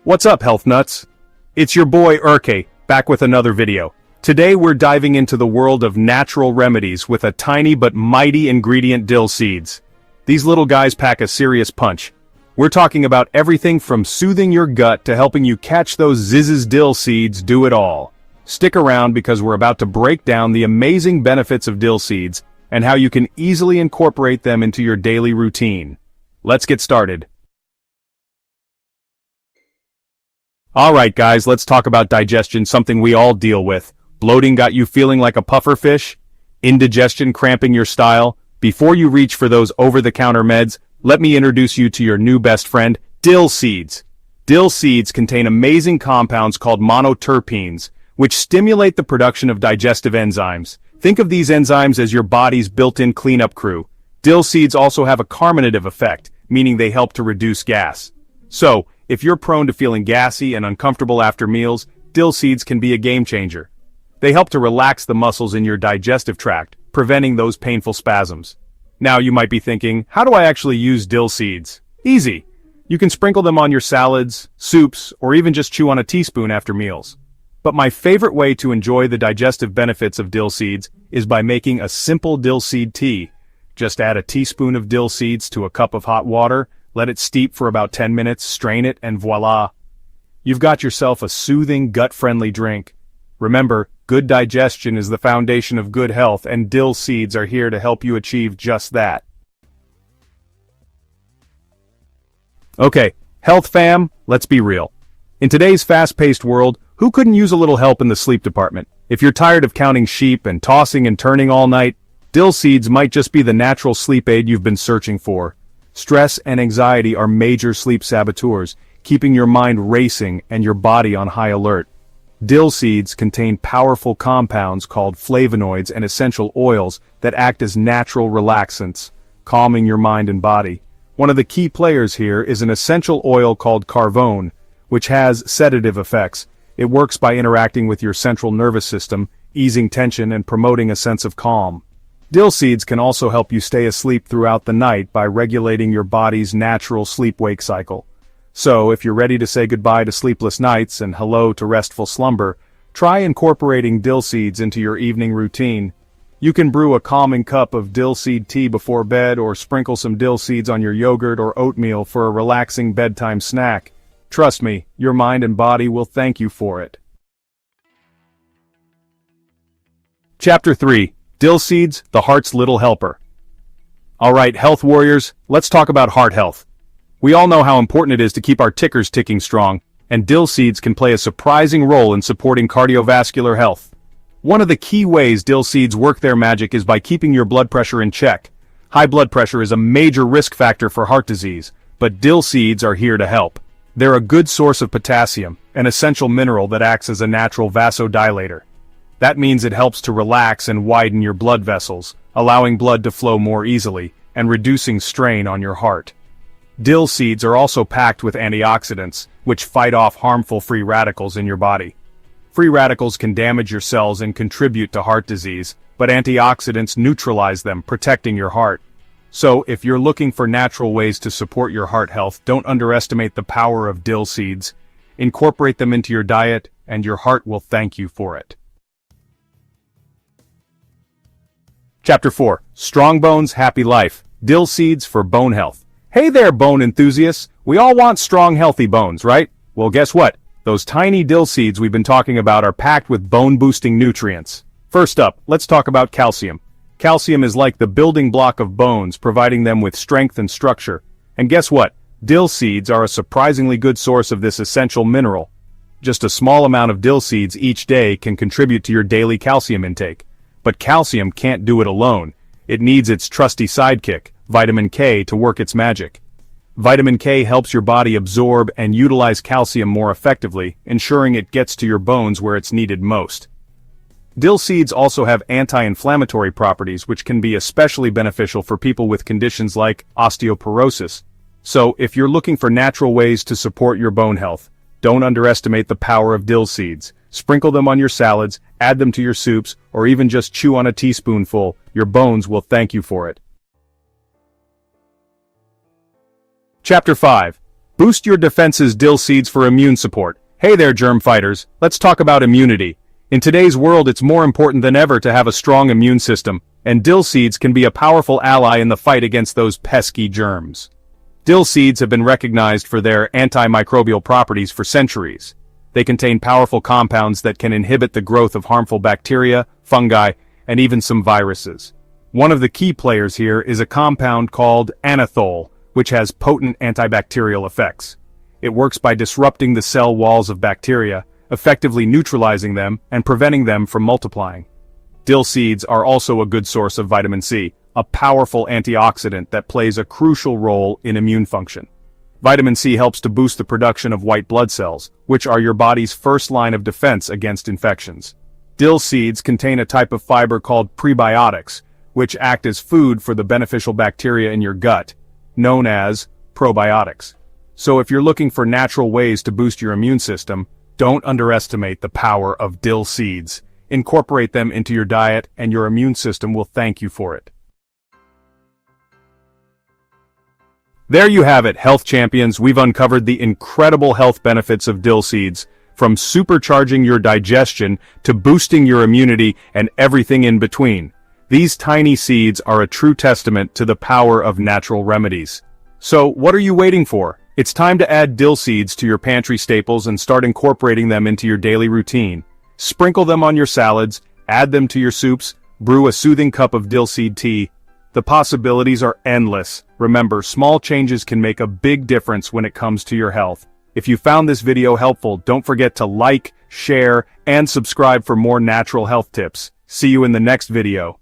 What's up, health nuts? It's your boy Urke, back with another video. Today we're diving into the world of natural remedies with a tiny but mighty ingredient, dill seeds. These little guys pack a serious punch. We're talking about everything from soothing your gut to helping you catch those zizzes. Dill seeds do it all. Stick around because we're about to break down the amazing benefits of dill seeds and how you can easily incorporate them into your daily routine. Let's get started. Alright guys, let's talk about digestion, something we all deal with. Bloating got you feeling like a puffer fish? Indigestion cramping your style? Before you reach for those over-the-counter meds, let me introduce you to your new best friend, dill seeds. Dill seeds contain amazing compounds called monoterpenes, which stimulate the production of digestive enzymes. Think of these enzymes as your body's built-in cleanup crew. Dill seeds also have a carminative effect, meaning they help to reduce gas. So, if you're prone to feeling gassy and uncomfortable after meals, dill seeds can be a game changer. They help to relax the muscles in your digestive tract, preventing those painful spasms. Now you might be thinking, how do I actually use dill seeds? Easy. You can sprinkle them on your salads, soups, or even just chew on a teaspoon after meals. But my favorite way to enjoy the digestive benefits of dill seeds is by making a simple dill seed tea. Just add a teaspoon of dill seeds to a cup of hot water, let it steep for about 10 minutes, strain it, and voila! You've got yourself a soothing, gut-friendly drink. Remember, good digestion is the foundation of good health, and dill seeds are here to help you achieve just that. Okay, health fam, let's be real. In today's fast-paced world, who couldn't use a little help in the sleep department? If you're tired of counting sheep and tossing and turning all night, dill seeds might just be the natural sleep aid you've been searching for. Stress and anxiety are major sleep saboteurs, keeping your mind racing and your body on high alert. Dill seeds contain powerful compounds called flavonoids and essential oils that act as natural relaxants, calming your mind and body. One of the key players here is an essential oil called carvone, which has sedative effects. It works by interacting with your central nervous system, easing tension and promoting a sense of calm. Dill seeds can also help you stay asleep throughout the night by regulating your body's natural sleep-wake cycle. So, if you're ready to say goodbye to sleepless nights and hello to restful slumber, try incorporating dill seeds into your evening routine. You can brew a calming cup of dill seed tea before bed or sprinkle some dill seeds on your yogurt or oatmeal for a relaxing bedtime snack. Trust me, your mind and body will thank you for it. Chapter 3. Dill seeds, the heart's little helper. Alright, health warriors, let's talk about heart health. We all know how important it is to keep our tickers ticking strong, and dill seeds can play a surprising role in supporting cardiovascular health. One of the key ways dill seeds work their magic is by keeping your blood pressure in check. High blood pressure is a major risk factor for heart disease, but dill seeds are here to help. They're a good source of potassium, an essential mineral that acts as a natural vasodilator. That means it helps to relax and widen your blood vessels, allowing blood to flow more easily, and reducing strain on your heart. Dill seeds are also packed with antioxidants, which fight off harmful free radicals in your body. Free radicals can damage your cells and contribute to heart disease, but antioxidants neutralize them, protecting your heart. So, if you're looking for natural ways to support your heart health, don't underestimate the power of dill seeds. Incorporate them into your diet, and your heart will thank you for it. Chapter 4. Strong Bones, Happy Life. Dill seeds for bone health. Hey there, bone enthusiasts! We all want strong, healthy bones, right? Well, guess what? Those tiny dill seeds we've been talking about are packed with bone-boosting nutrients. First up, let's talk about calcium. Calcium is like the building block of bones, providing them with strength and structure. And guess what? Dill seeds are a surprisingly good source of this essential mineral. Just a small amount of dill seeds each day can contribute to your daily calcium intake. But calcium can't do it alone. It needs its trusty sidekick, vitamin K, to work its magic. Vitamin K helps your body absorb and utilize calcium more effectively, ensuring it gets to your bones where it's needed most. Dill seeds also have anti-inflammatory properties which can be especially beneficial for people with conditions like osteoporosis. So, if you're looking for natural ways to support your bone health, don't underestimate the power of dill seeds. Sprinkle them on your salads, add them to your soups, or even just chew on a teaspoonful. Your bones will thank you for it. Chapter 5. Boost your defenses. Dill seeds for immune support. Hey there, germ fighters. Let's talk about immunity. In today's world, it's more important than ever to have a strong immune system, and dill seeds can be a powerful ally in the fight against those pesky germs. Dill seeds have been recognized for their antimicrobial properties for centuries. They contain powerful compounds that can inhibit the growth of harmful bacteria, fungi, and even some viruses. One of the key players here is a compound called anethole, which has potent antibacterial effects. It works by disrupting the cell walls of bacteria, effectively neutralizing them and preventing them from multiplying. Dill seeds are also a good source of vitamin C, a powerful antioxidant that plays a crucial role in immune function. Vitamin C helps to boost the production of white blood cells, which are your body's first line of defense against infections. Dill seeds contain a type of fiber called prebiotics, which act as food for the beneficial bacteria in your gut, known as probiotics. So if you're looking for natural ways to boost your immune system, don't underestimate the power of dill seeds. Incorporate them into your diet and your immune system will thank you for it. There you have it, health champions. We've uncovered the incredible health benefits of dill seeds, from supercharging your digestion to boosting your immunity and everything in between. These tiny seeds are a true testament to the power of natural remedies. So, what are you waiting for? It's time to add dill seeds to your pantry staples and start incorporating them into your daily routine. Sprinkle them on your salads, add them to your soups, brew a soothing cup of dill seed tea. The possibilities are endless. Remember, small changes can make a big difference when it comes to your health. If you found this video helpful, don't forget to like, share, and subscribe for more natural health tips. See you in the next video.